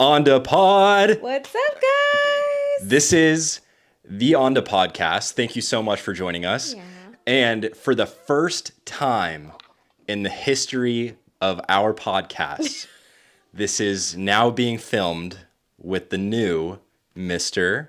Onda Pod. What's up, guys? This is the Onda Podcast. Thank you so much for joining us. Yeah. And for the first time in the history of our podcast, this is now being filmed with the new Mr.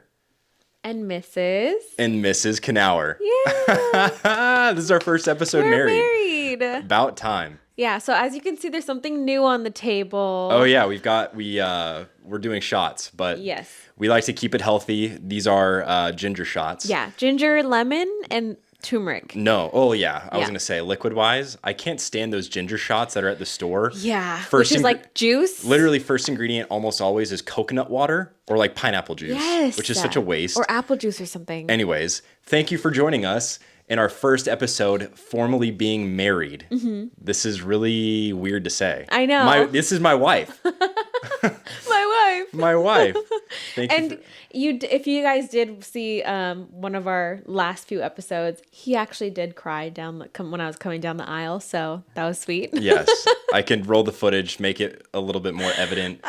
And Mrs. and Mrs. Knauer. Yeah. This is our first episode We're married. married. About time. Yeah, so as you can see, there's something new on the table. Oh yeah, we're doing shots, but Yes. we like to keep it healthy. These are ginger shots. Yeah, ginger, lemon, and turmeric. No. Oh yeah, I was Yeah. gonna say liquid wise. I can't stand those ginger shots that are at the store. Yeah, First which is like juice. Literally, first ingredient almost always is coconut water or like pineapple juice. Yes. Which is such a waste. Or apple juice or something. Anyways, thank you for joining us in our first episode, formally being married. Mm-hmm. This is really weird to say. I know. This is my wife. My wife. My wife. Thank you. And if you guys did see one of our last few episodes, he actually did cry when I was coming down the aisle, so that was sweet. Yes, I can roll the footage, make it a little bit more evident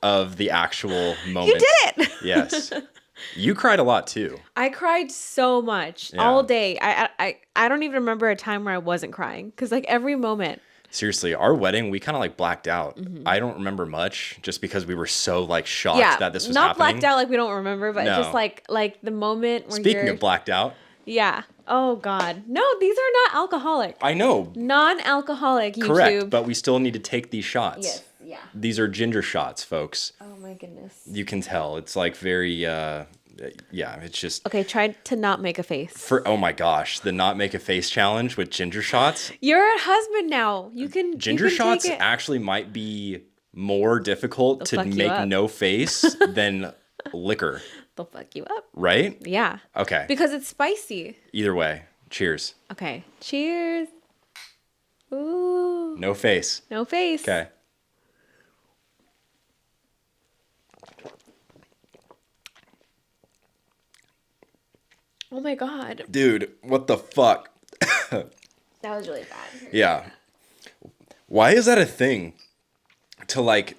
of the actual moment. You did it. Yes. You cried a lot too. I cried so much all day. I don't even remember a time where I wasn't crying because like every moment. Seriously, our wedding, we kind of like blacked out. Mm-hmm. I don't remember much just because we were so like shocked that this was not happening. blacked out like we don't remember, but No. just like the moment where Speaking of blacked out, yeah. Oh God, no, these are not alcoholic. I know. Non-alcoholic. YouTube. Correct, but we still need to take these shots. Yes. Yeah. These are ginger shots, folks. Oh my goodness. You can tell. It's like very, yeah, it's just. Okay, try to not make a face. Oh my gosh, the not make a face challenge with ginger shots. You're a husband now. You can Ginger you can shots take it. actually might be more difficult to fuck you make up. no face than liquor, They'll fuck you up. right? Yeah. Okay. Because it's spicy. Either way, cheers. Okay. Cheers. Ooh. No face. No face. Okay. Oh my God. Dude, what the fuck? That was really bad. Yeah. Why is that a thing? To like,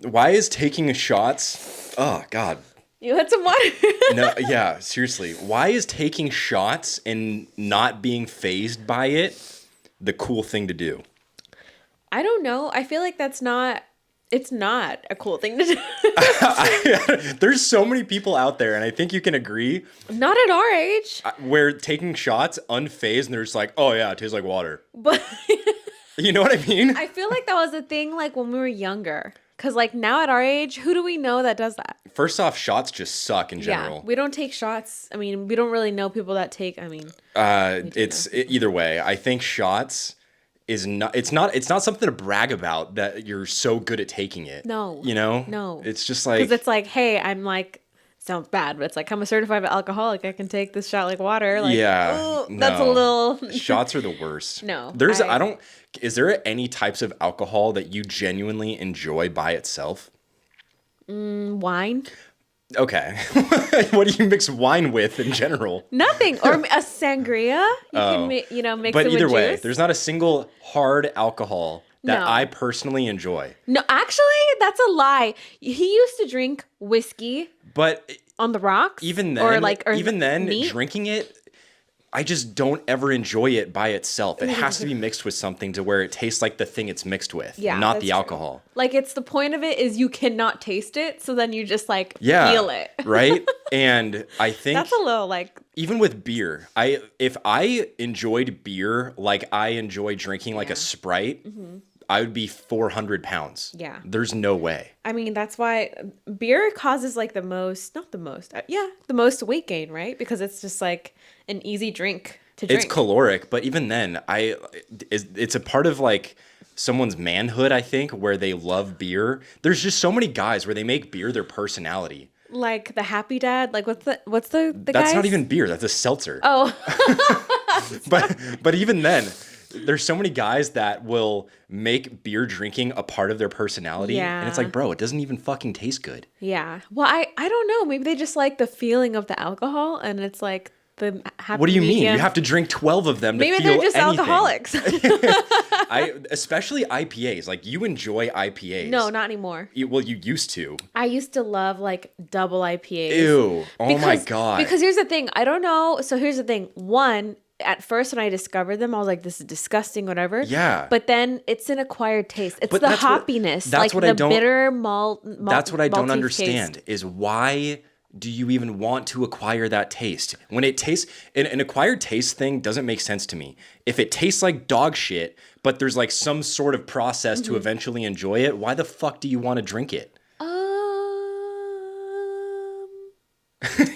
why is taking shots? Oh, God. You had some water. No, yeah, seriously. Why is taking shots and not being fazed by it the cool thing to do? I don't know. I feel like it's not a cool thing to do. There's so many people out there, and I think you can agree, Not at our age. where taking shots unfazed and they're just like, oh yeah, it tastes like water. But You know what I mean? I feel like that was a thing like when we were younger. Because like now at our age, who do we know that does that? First off, shots just suck in general. Yeah, we don't take shots. I mean, we don't really know people that take. I mean, Either way. I think shots is not. It's not something to brag about that you're so good at taking it. No. You know. No. It's just like because it's like, hey, I'm like, sounds bad, but it's like I'm a certified alcoholic. I can take this shot like water. Like, yeah. oh, that's a no. little. Shots are the worst. No, I don't. Is there any types of alcohol that you genuinely enjoy by itself? Wine. Okay. What do you mix wine with in general? Nothing, or a sangria. You can mix But it either with way, juice. there's not a single hard alcohol that No. I personally enjoy. No, actually, that's a lie. He used to drink whiskey But on the rocks. even then, or neat. drinking it, I just don't ever enjoy it by itself. It has to be mixed with something to where it tastes like the thing it's mixed with, Yeah, not that's the true. alcohol. Like it's the point of it is you cannot taste it, so then you just like Yeah, feel it. right? And I think That's a little like even with beer, if I enjoyed beer like I enjoy drinking like a Sprite, I would be 400 pounds. Yeah. There's no way. I mean, that's why beer causes like the most weight gain, right? Because it's just like an easy drink to drink. It's caloric, but even then, it's a part of like someone's manhood, I think, where they love beer. There's just so many guys where they make beer their personality. Like the Happy Dad, like what's the That's guys? not even beer. That's a seltzer. Oh, But even then, there's so many guys that will make beer drinking a part of their personality. Yeah. And it's like, bro, it doesn't even fucking taste good. yeah. Well, I don't know. Maybe they just like the feeling of the alcohol, and it's like the happy What do you mean? medium. You have to drink 12 of them to Maybe feel they're just anything. alcoholics. Especially IPAs. Like, you enjoy IPAs. No, not anymore. Well, you used to. I used to love like double IPAs. Ew. Oh my God. Because here's the thing. I don't know. So here's the thing. One, at first when I discovered them, I was like, this is disgusting, whatever. Yeah. But then it's an acquired taste. It's But the that's what- hoppiness. that's like what the I don't- bitter malt. That's what I don't malty understand taste. is why do you even want to acquire that taste? When it tastes, an acquired taste thing doesn't make sense to me. If it tastes like dog shit, but there's like some sort of process to eventually enjoy it, why the fuck do you want to drink it?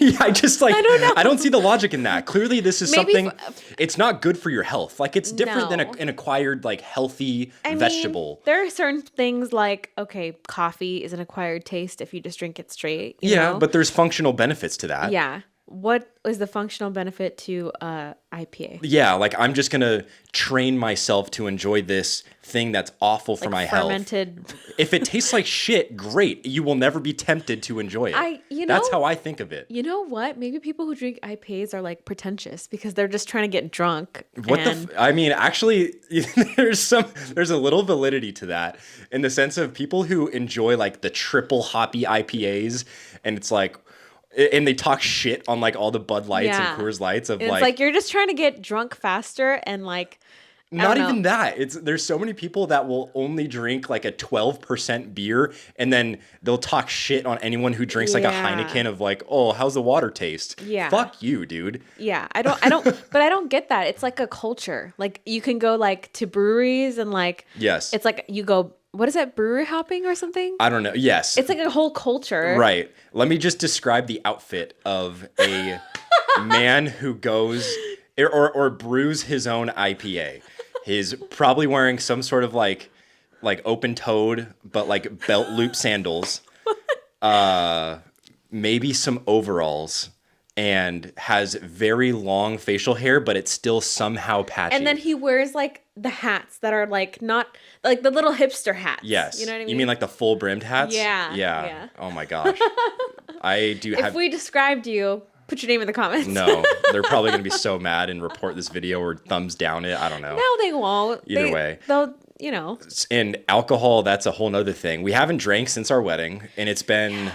Yeah, I just like, I don't know. I don't see the logic in that. Clearly, this is Maybe something, it's not good for your health. Like, it's different than No. an acquired, like, healthy I mean, vegetable. there are certain things like, okay, coffee is an acquired taste if you just drink it straight. You Yeah, know? but there's functional benefits to that. Yeah. What is the functional benefit to IPA? Yeah, like, I'm just gonna train myself to enjoy this thing that's awful for my health. Fermented. If it tastes like shit, great. You will never be tempted to enjoy it. That's how I think of it. You know what? Maybe people who drink IPAs are like pretentious because they're just trying to get drunk. I mean, actually, there's a little validity to that in the sense of people who enjoy like the triple hoppy IPAs, and it's like, and they talk shit on like all the Bud Lights Yeah. and Coors Lights of And it's like you're just trying to get drunk faster and like not don't know. even that. There's so many people that will only drink like a 12% beer, and then they'll talk shit on anyone who drinks like a Yeah. Heineken of like, oh, how's the water taste? Yeah. Fuck you, dude. Yeah, I don't, but I don't get that. It's like a culture. Like you can go like to breweries and like, Yes. it's like you go, what is that, brewery hopping or something? I don't know. Yes. It's like a whole culture. Right. Let me just describe the outfit of a man who goes or brews his own IPA. He's probably wearing some sort of like open-toed but like belt loop sandals. Maybe some overalls, and has very long facial hair, but it's still somehow patchy. And then he wears like the hats that are like not like the little hipster hats. Yes. You know what I mean? You mean like the full brimmed hats? Yeah, Yeah. yeah. Oh my gosh. I do if have we described you, put your name in the comments. No, they're probably going to be so mad and report this video or thumbs down it. I don't know. No, they won't. Either way. They'll, you know. And alcohol, that's a whole nother thing. We haven't drank since our wedding, and it's been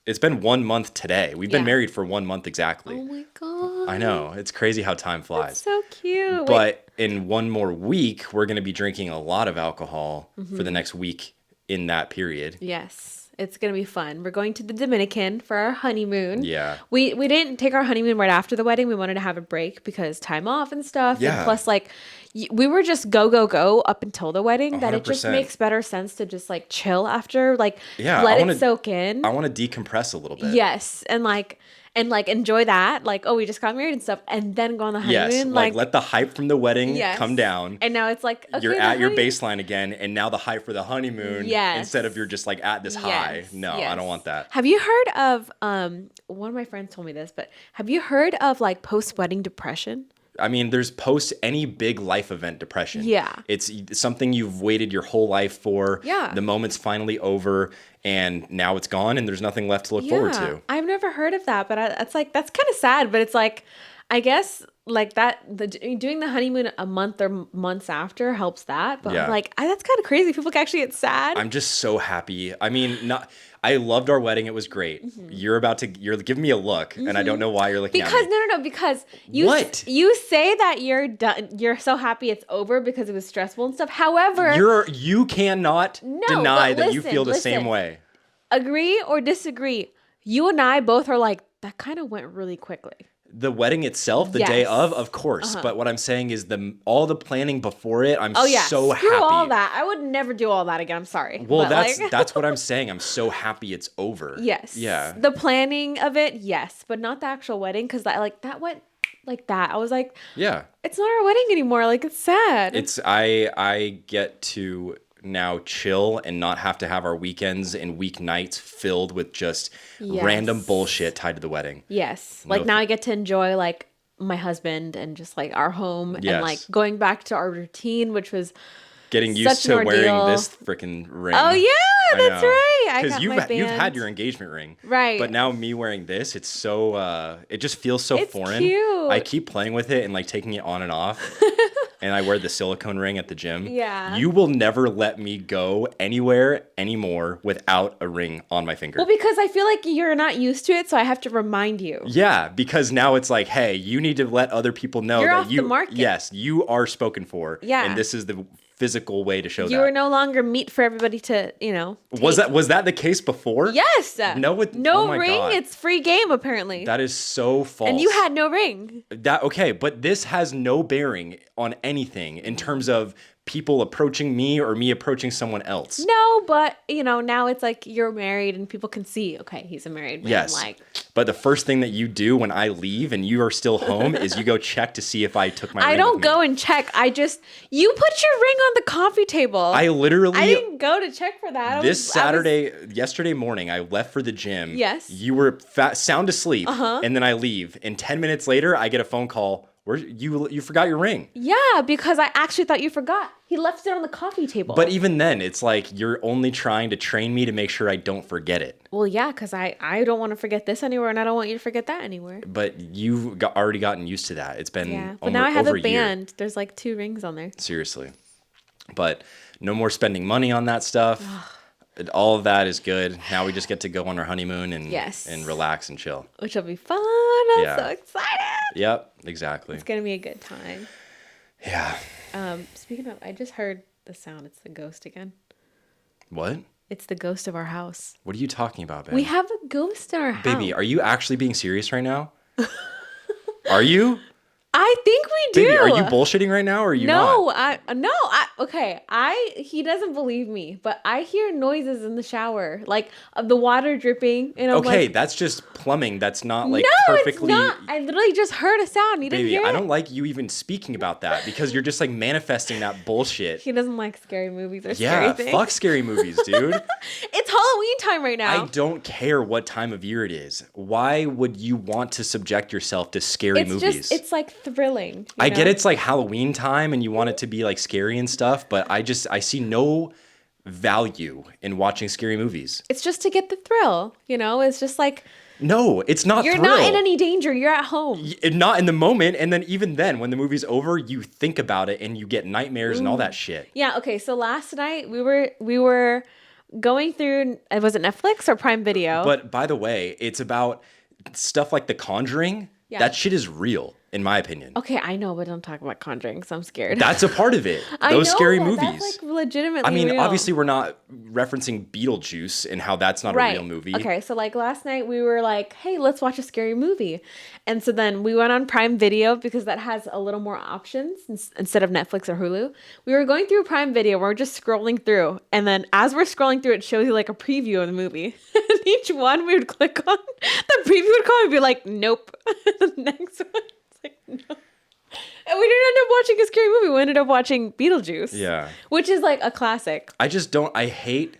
1 month today. We've been Yeah. married for 1 month exactly. Oh my God. I know. It's crazy how time flies. So cute. Wait, But in one more week, we're going to be drinking a lot of alcohol for the next week in that period. yes. It's going to be fun. We're going to the Dominican for our honeymoon. Yeah. We didn't take our honeymoon right after the wedding. We wanted to have a break because time off and stuff. Yeah. And plus, like, we were just go up until the wedding that it just 100%. makes better sense to just, like, chill after. Like, Yeah, let I it wanna- soak in. I want to decompress a little bit. Yes. And, like, enjoy that. Like, oh, we just got married and stuff. And then go on the honeymoon. Yes, like let the hype from the wedding Yes. come down. And now it's like, okay, You're the at your honey- baseline again, and now the hype for the honeymoon Yes. instead of you're just like at this high. Yes, No, I yes. don't want that. Have you heard of one of my friends told me this, but have you heard of like post-wedding depression? I mean, there's post any big life event depression. Yeah. It's something you've waited your whole life for. Yeah. The moment's finally over, and now it's gone, and there's nothing left to look forward to. I've never heard of that, but that's kind of sad, but it's like I guess like doing the honeymoon a month or months after helps that, but Yeah. I'm like that's kind of crazy. People can actually get sad. I'm just so happy. I mean, I loved our wedding. It was great. You're giving me a look, and I don't know why you're looking because at me. no, because you What? you say that you're done, you're so happy it's over because it was stressful and stuff. However, You cannot deny but that you listen, feel the same listen. way. agree or disagree, you and I both are like that kind of went really quickly. The wedding itself, the day Yes. Uh-huh. of course. But what I'm saying is all the planning before it, I'm Oh yeah, so screw happy. all that. I would never do all that again. I'm sorry. Well, But, that's like, that's what I'm saying. I'm so happy it's over. yes. Yeah. The planning of it, yes, but not the actual wedding because that went like that. I was like, Yeah. it's not our wedding anymore. Like it's sad. It's I get to now chill and not have to have our weekends and weeknights filled with just Yes. random bullshit tied to the wedding. yes. Like No. now I get to enjoy like my husband and just like our home Yes. and like going back to our routine, which was Getting used Such an to wearing ordeal. this freaking ring. Oh yeah, I that's know. right. I Because got you've my you've had band. your engagement ring. Right. But now me wearing this, it's so it just feels so It's foreign. cute. I keep playing with it and like taking it on and off. And I wear the silicone ring at the gym. Yeah. You will never let me go anywhere anymore without a ring on my finger. Well, because I feel like you're not used to it, so I have to remind you. Yeah, because now it's like, hey, you need to let other people know You're that off the market. yes, you are spoken for. Yeah. And this is the physical way to show You that. are no longer meat for everybody to, Was take. that the case before? Yes. No, no oh my ring. God. It's free game apparently. That is so false. and you had no ring. that okay, but this has no bearing on anything in terms of people approaching me or me approaching someone else. No, but now it's like you're married and people can see. Okay, he's a married man. Yes. Like, But the first thing that you do when I leave and you are still home is you go check to see if I took my ring I don't with me. go and check. You put your ring on the coffee table. I literally I didn't go to check for that. yesterday morning, I left for the gym. Yes. You were sound asleep, and then I leave. And 10 minutes later, I get a phone call. Where you forgot your ring. Yeah, because I actually thought you forgot. He left it on the coffee table. But even then, it's like you're only trying to train me to make sure I don't forget it. Well, yeah, because I don't want to forget this anywhere, and I don't want you to forget that anywhere. But you've already gotten used to that. It's been Yeah, but now I have over a year. band. There's like 2 rings on there. Seriously. But no more spending money on that stuff. All of that is good. Now we just get to go on our honeymoon and Yes. and relax and chill. Which will be fun. I'm Yeah. so excited. Yep, exactly. It's gonna be a good time. Yeah. Speaking of, I just heard the sound. It's the ghost again. What? It's the ghost of our house. What are you talking about, babe? We have a ghost in our house. Baby, are you actually being serious right now? Are you? I think we do. Baby, are you bullshitting right now or are you not? Okay. He doesn't believe me, but I hear noises in the shower, like of the water dripping. And I'm Okay, like, that's just plumbing. That's not like no, perfectly. it's not. I literally just heard a sound. You didn't Baby, hear I it? don't like you even speaking about that because you're just like manifesting that bullshit. He doesn't like scary movies or Yeah, scary things. fuck scary movies, dude. It's Halloween time right now. I don't care what time of year it is. Why would you want to subject yourself to scary movies? It's like thrilling. I get it's like Halloween time and you want it to be like scary and stuff, but I see no value in watching scary movies. It's just to get the thrill. It's just like No, it's not you're thrill. not in any danger. You're at home. Not in the moment, and then even then, when the movie's over, you think about it and you get nightmares and all that shit. Yeah. Okay. So last night we were going through. Was it Netflix or Prime Video? But by the way, it's about stuff like The Conjuring. Yeah. That shit is real, in my opinion. Okay, I know, but don't talk about Conjuring because I'm scared. That's a part of it. I Those know, scary but movies. That's like legitimately. I mean, real. obviously, we're not referencing Beetlejuice and how that's not a real movie. Okay, so like last night we were like, hey, let's watch a scary movie. And so then we went on Prime Video because that has a little more options instead of Netflix or Hulu. We were going through Prime Video, we're just scrolling through. And then as we're scrolling through, it shows you like a preview of the movie. And each one we would click on, the preview would come and be like, nope. The next one, it's like, no. And we didn't end up watching a scary movie. We ended up watching Beetlejuice. Yeah. Which is like a classic. I hate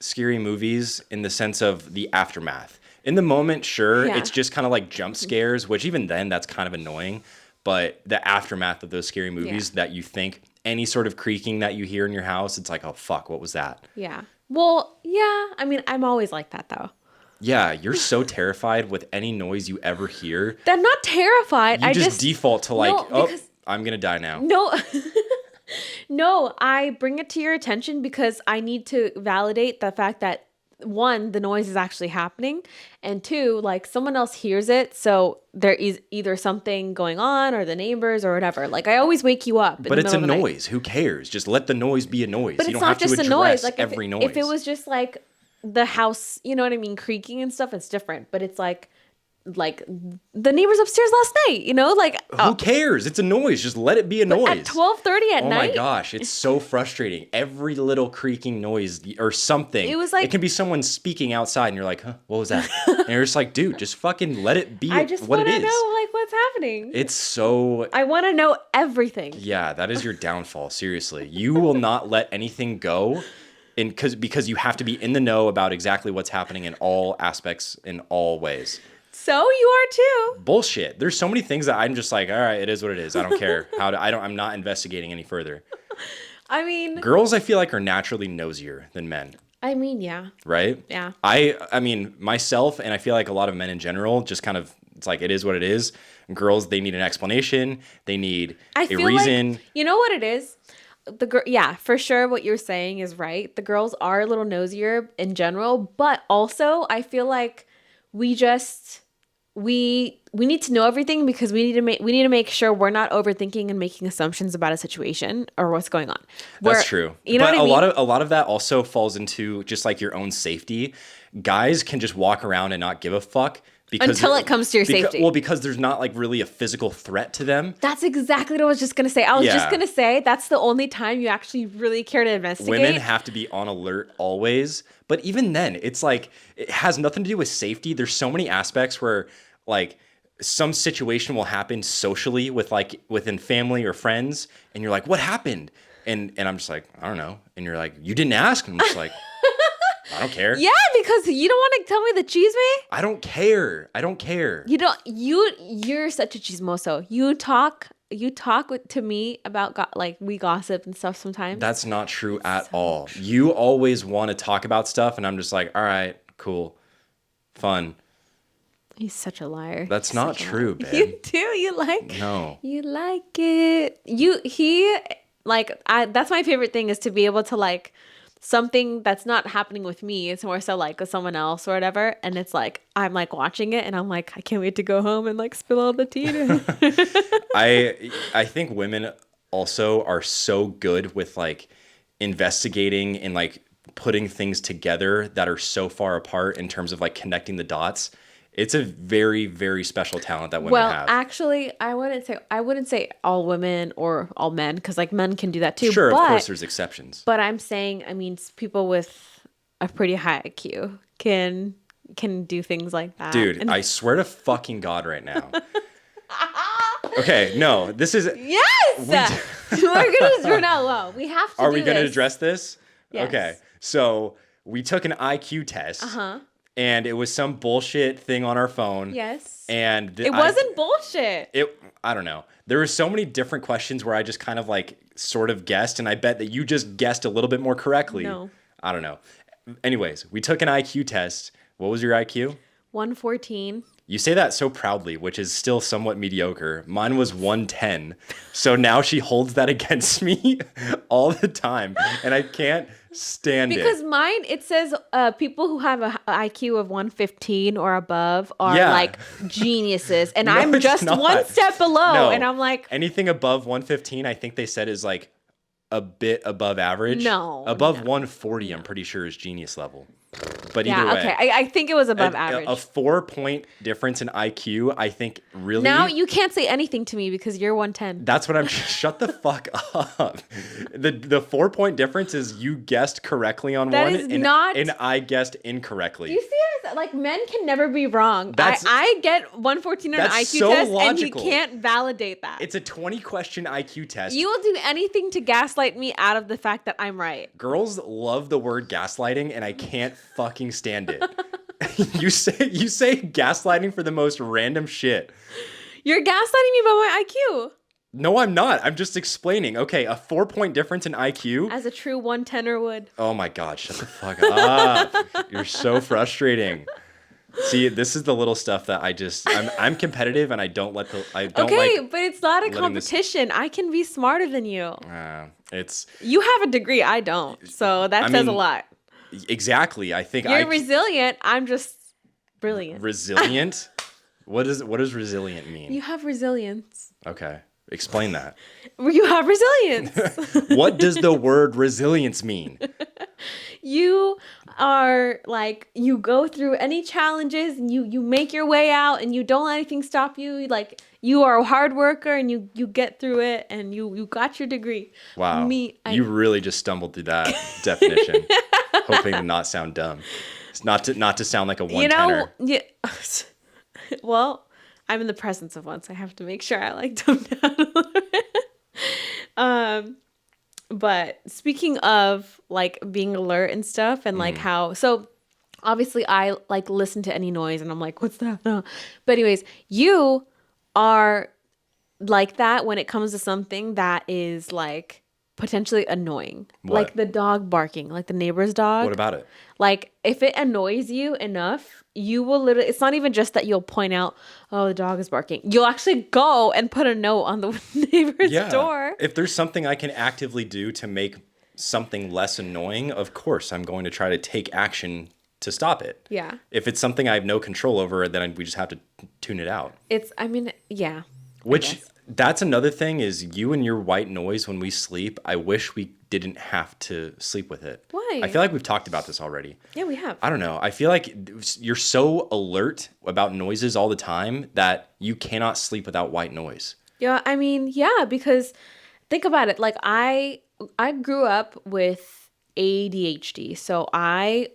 scary movies in the sense of the aftermath. In the moment, sure, Yeah. it's just kind of like jump scares, which even then, that's kind of annoying. But the aftermath of those scary movies that you think any sort of creaking that you hear in your house, it's like, oh, fuck, what was that? Yeah. Well, yeah. I mean, I'm always like that though. Yeah, you're so terrified with any noise you ever hear. I'm not terrified. You I just default to like, No, oh, because- I'm going to die now. No. No, I bring it to your attention because I need to validate the fact that 1, the noise is actually happening, and 2, like someone else hears it, so there is either something going on or the neighbors or whatever. Like I always wake you up. But it's a noise. Who cares? Just let the noise be a noise. But You it's don't not have to just a address noise. Like every noise. if it was just like the house, you know what I mean, creaking and stuff, it's different. But it's like the neighbors upstairs last night, like Who cares? It's a noise. Just let it be a noise. at 12:30 at Oh night. my gosh, it's so frustrating. Every little creaking noise or something. It was like- it can be someone speaking outside and you're like, huh, what was that? And you're just like, dude, just fucking let it be I just what want it to is. know like what's happening. It's so I want to know everything. yeah, that is your downfall, seriously. You will not let anything go because you have to be in the know about exactly what's happening in all aspects in all ways. So you are too. Bullshit. There's so many things that I'm just like, all right, it is what it is. I don't care. I'm not investigating any further. I mean, Girls, I feel like, are naturally nosier than men, yeah. right? Yeah. I mean, myself, and I feel like a lot of men in general, just kind of, it's like, it is what it is. Girls, they need an explanation. They need I a feel reason. like, you know what it is? Yeah, for sure what you're saying is right. The girls are a little nosier in general, but also I feel like we just we need to know everything because we need to make sure we're not overthinking and making assumptions about a situation or what's going on. That's true. You know But what I mean? a lot of that also falls into just like your own safety. Guys can just walk around and not give a fuck because Until it comes to your safety. Well, because there's not like really a physical threat to them. That's exactly what I was just gonna say. I was just Yeah. gonna say that's the only time you actually really care to investigate. Women have to be on alert always. But even then, it's like it has nothing to do with safety. There's so many aspects where like some situation will happen socially with like within family or friends, and you're like, what happened? And I'm just like, I don't know. And you're like, you didn't ask. And I'm just like, I don't care. Yeah, because you don't want to tell me the chisme. I don't care. I don't care. You're such a chismoso. You talk to me about like we gossip and stuff sometimes. That's not true at all. You always want to talk about stuff, and I'm just like, all right, cool, fun. He's such a liar. That's He's not such a true, liar. babe. You do. You like. No. You like it. He like that's my favorite thing is to be able to like something that's not happening with me. It's more so like with someone else or whatever. And it's like I'm like watching it and I'm like, I can't wait to go home and like spill all the tea. I think women also are so good with like investigating and like putting things together that are so far apart in terms of like connecting the dots. It's a very, very special talent that women have. Actually, I wouldn't say all women or all men because like men can do that too. Sure, but, of course, there's exceptions. But I'm saying, I mean, people with a pretty high IQ can do things like that. Dude, And I swear to fucking God right now. Okay, no, this is. yes, we're gonna run out low. We have to. Are we going to this. address this? Yes. Okay, so we took an IQ test. And it was some bullshit thing on our phone. Yes. And It wasn't bullshit. I don't know. There were so many different questions where I just kind of like sort of guessed, and I bet that you just guessed a little bit more correctly. No. I don't know. Anyways, we took an IQ test. What was your IQ? 114. You say that so proudly, which is still somewhat mediocre. Mine was 110. So now she holds that against me all the time, and I can't stand it. Because mine, it says people who have a IQ of 115 or above are Yeah. like geniuses, and No, I'm it's just not. one step below, No. and I'm like, Anything above 115, I think they said is like a bit above average. No, Above 140, I'm pretty sure is genius level. But yeah, either way. okay, I think it was above average. A 4-point difference in IQ, I think really. Now you can't say anything to me because you're 110. That's what I'm. Shut the fuck up. The 4-point difference is you guessed correctly on That one, is not- and I guessed incorrectly. You see, like men can never be wrong. That's- I get 114 on an That's IQ so test, logical. and you can't validate that. It's a 20-question IQ test. You will do anything to gaslight me out of the fact that I'm right. Girls love the word gaslighting, and I can't fucking stand it. you say gaslighting for the most random shit. You're gaslighting me about my IQ. No, I'm not. I'm just explaining. Okay, a 4-point difference in IQ. As a true 110er would. Oh my God, shut the fuck up. You're so frustrating. See, this is the little stuff that I'm competitive, and I don't like Okay, but it's not a letting this- competition. I can be smarter than you. it's You have a degree, I don't. So that says a mean, lot. exactly. I think You're resilient. I'm just brilliant. resilient. What does resilient mean? You have resilience. Okay. Explain that. You have resilience. What does the word resilience mean? You are like, you go through any challenges and you make your way out and you don't let anything stop you. Like, you are a hard worker and you get through it and you got your degree. Wow. You really just stumbled through that definition, hoping to not sound dumb. It's not to sound like a one-tenner. Yeah. Well, I'm in the presence of one, so I have to make sure I like tone down a little bit. But speaking of like being alert and stuff and like how, so obviously I like listen to any noise and I'm like, what's that? No. But anyways, you are like that when it comes to something that is like potentially annoying. What? Like the dog barking, like the neighbor's dog. What about it? Like if it annoys you enough, you will literally, it's not even just that you'll point out, oh, the dog is barking. You'll actually go and put a note on the neighbor's door. If there's something I can actively do to make something less annoying, of course I'm going to try to take action to stop it. Yeah. If it's something I have no control over, then we just have to tune it out. Yeah. Which, that's another thing, is you and your white noise when we sleep. I wish we didn't have to sleep with it. Why? I feel like we've talked about this already. Yeah, we have. I don't know. I feel like you're so alert about noises all the time that you cannot sleep without white noise. Yeah, I mean, yeah, because think about it. Like I grew up with ADHD. So I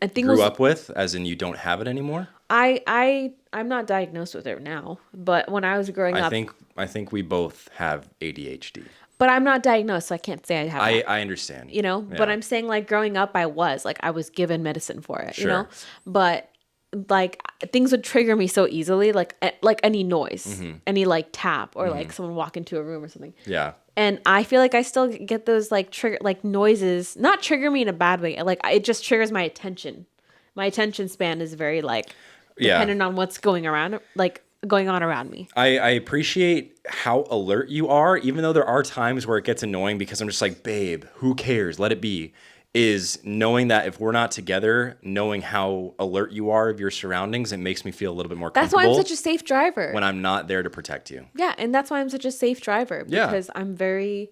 think Grew up with, as in you don't have it anymore? I'm not diagnosed with it now, but when I was growing up, I think we both have ADHD. but I'm not diagnosed, so I can't say I have that. I understand. You know, but Yeah. I'm saying like growing up, I was given medicine for it, you Sure. know, but like things would trigger me so easily, like any noise, Mm-hmm. any like tap or like someone walk into a room or something. Yeah. And I feel like I still get those like trigger, like noises, not trigger me in a bad way. Like it just triggers my attention. My attention span is very like dependent on what's going on around me. I appreciate how alert you are, even though there are times where it gets annoying because I'm just like, babe, who cares? Let it be. Is knowing that if we're not together, knowing how alert you are of your surroundings, it makes me feel a little bit more That's why comfortable I'm such a safe driver. when I'm not there to protect you. Yeah, and that's why I'm such a safe driver Yeah. because I'm very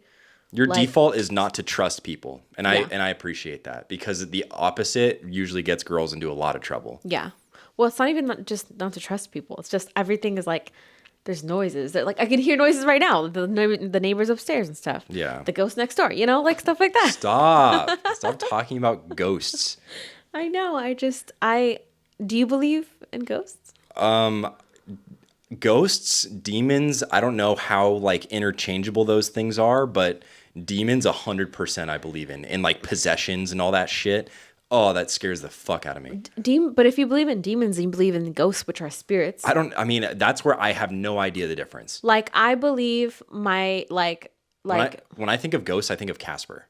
Your Like- default is not to trust people, and Yeah. I appreciate that, because the opposite usually gets girls into a lot of trouble. yeah. Well, it's not even not to trust people. It's just everything is like there's noises. Like I can hear noises right now. The neighbors upstairs and stuff. Yeah. The ghost next door. You know, like stuff like that. Stop talking about ghosts. I know. Do you believe in ghosts? Ghosts, demons, I don't know how like interchangeable those things are, but demons 100% I believe in like possessions and all that shit. Oh, that scares the fuck out of me. But if you believe in demons, you believe in ghosts, which are spirits. I mean, that's where I have no idea the difference. Like I believe my When I think of ghosts, I think of Casper.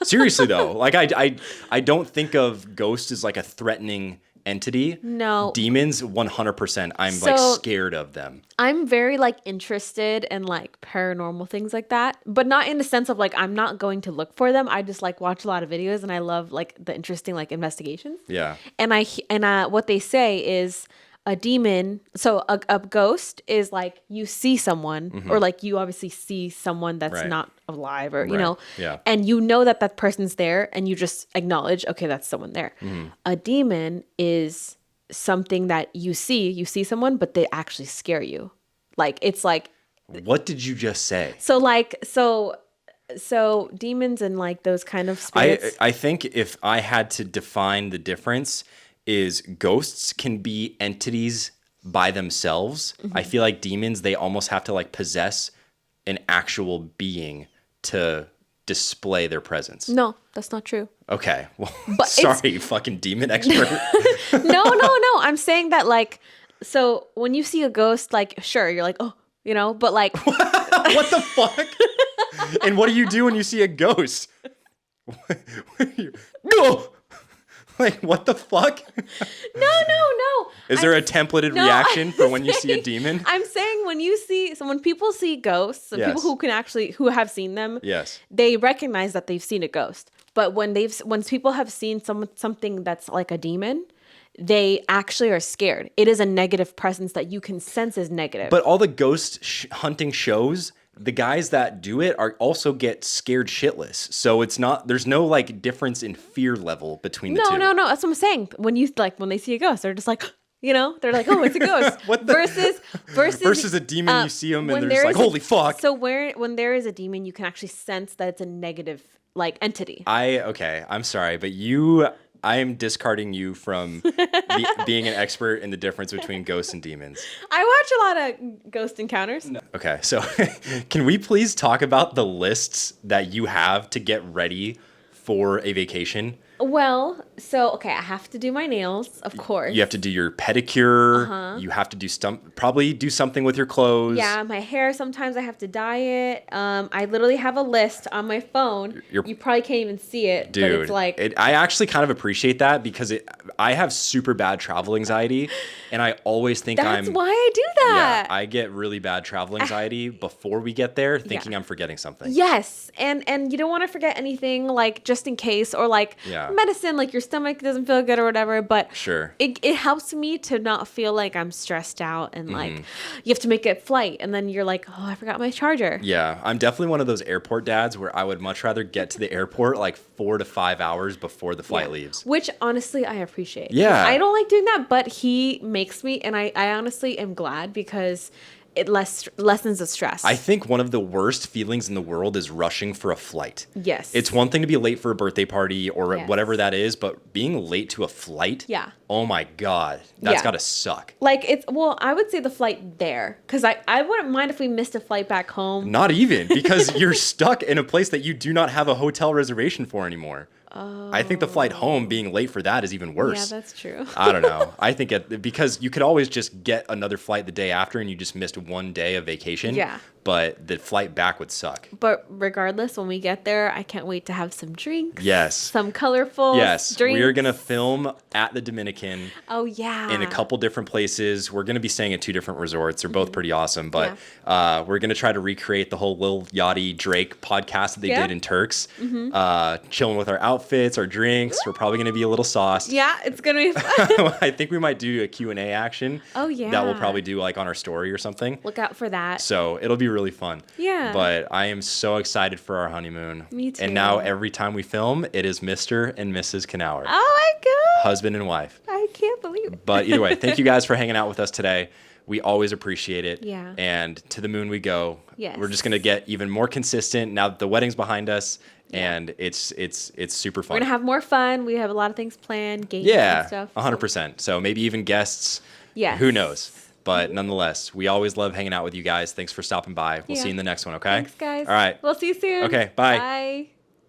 Seriously though, like I don't think of ghosts as like a threatening entity. No. Demons 100%. I'm like So- scared of them. I'm very like interested in like paranormal things like that, but not in the sense of like I'm not going to look for them. I just like watch a lot of videos and I love like the interesting like investigations. Yeah. And what they say is a demon, so a ghost is like you see someone or like you obviously see someone that's Right. not alive or you Right. know, Yeah. and you know that person's there and you just acknowledge, okay, that's someone there. A demon is something that you see someone, but they actually scare you. Like it's like What did you just say? so demons and like those kind of spirits. I think if I had to define the difference, is ghosts can be entities by themselves. I feel like demons, they almost have to like possess an actual being to display their presence. No, that's not true. Okay. Well, But sorry, you fucking demon expert. No. I'm saying that like, so when you see a ghost, like, sure, you're like, oh, you know, but like, What the fuck? And what do you do when you see a ghost? No. Like, what the fuck? no. Is there a templated No, reaction I'm for when you see a saying- demon? I'm saying when people see ghosts, and people Yes. who have seen them, Yes. they recognize that they've seen a ghost. But when people have seen something that's like a demon, they actually are scared. It is a negative presence that you can sense as negative. But all the ghost hunting shows, the guys that do it are also get scared shitless. So there's no like difference in fear level between the two. No. That's what I'm saying. When they see a ghost, they're just like, you know, they're like, oh, it's a ghost. What the- versus a demon, you see them and when they're just there like, is a- holy fuck. So when there is a demon, you can actually sense that it's a negative like entity. I'm sorry, but I am discarding you from being an expert in the difference between ghosts and demons. I watch a lot of ghost encounters. Okay, so can we please talk about the lists that you have to get ready for a vacation? Well, so okay, I have to do my nails, of course. You have to do your pedicure. You have to do probably do something with your clothes. Yeah, my hair, sometimes I have to dye it. I literally have a list on my phone. You probably can't even see it, Dude, but it's like... I actually kind of appreciate that because I have super bad travel anxiety, and I always think That's why I do that. Yeah, I get really bad travel anxiety before we get there, thinking I'm forgetting something. Yes, and you don't want to forget anything, like, just in case, or like medicine, like your stomach doesn't feel good or whatever, but sure, it helps me to not feel like I'm stressed out and like you have to make a flight and then you're like, oh, I forgot my charger. Yeah, I'm definitely one of those airport dads where I would much rather get to the airport like 4 to 5 hours before the flight leaves. Which honestly I appreciate. Yeah. I don't like doing that, but he makes me, and I honestly am glad because it lessens the stress. I think one of the worst feelings in the world is rushing for a flight. Yes. It's one thing to be late for a birthday party or whatever that is, but being late to a flight, oh my God, that's gotta suck. Like I would say the flight there, because I wouldn't mind if we missed a flight back home. Not even, because you're stuck in a place that you do not have a hotel reservation for anymore. Oh. I think the flight home, being late for that, is even worse. Yeah, that's true. I don't know. I think because you could always just get another flight the day after and you just missed one day of vacation. Yeah. But the flight back would suck. But regardless, when we get there, I can't wait to have some drinks. Yes. Some colorful drinks. We are going to film at the Dominican. Oh, yeah. In a couple different places. We're going to be staying at 2 different resorts. They're both pretty awesome. But we're going to try to recreate the whole Lil Yachty Drake podcast that they did in Turks. Chilling with our outfits, our drinks. We're probably going to be a little sauced. Yeah, it's going to be fun. I think we might do a Q&A action. Oh, yeah. That we'll probably do like on our story or something. Look out for that. So it'll be really fun. Yeah. But I am so excited for our honeymoon. Me too. And now every time we film, it is Mr. and Mrs. Knauer. Oh my God. Husband and wife. I can't believe it. But either way, thank you guys for hanging out with us today. We always appreciate it. Yeah. And to the moon we go. Yes. We're just going to get even more consistent now that the wedding's behind us. And it's super fun. We're going to have more fun. We have a lot of things planned, games and stuff. 100%. So maybe even guests. Yes. Who knows? But nonetheless, we always love hanging out with you guys. Thanks for stopping by. We'll see you in the next one, okay? Thanks, guys. All right. We'll see you soon. Okay, bye. Bye.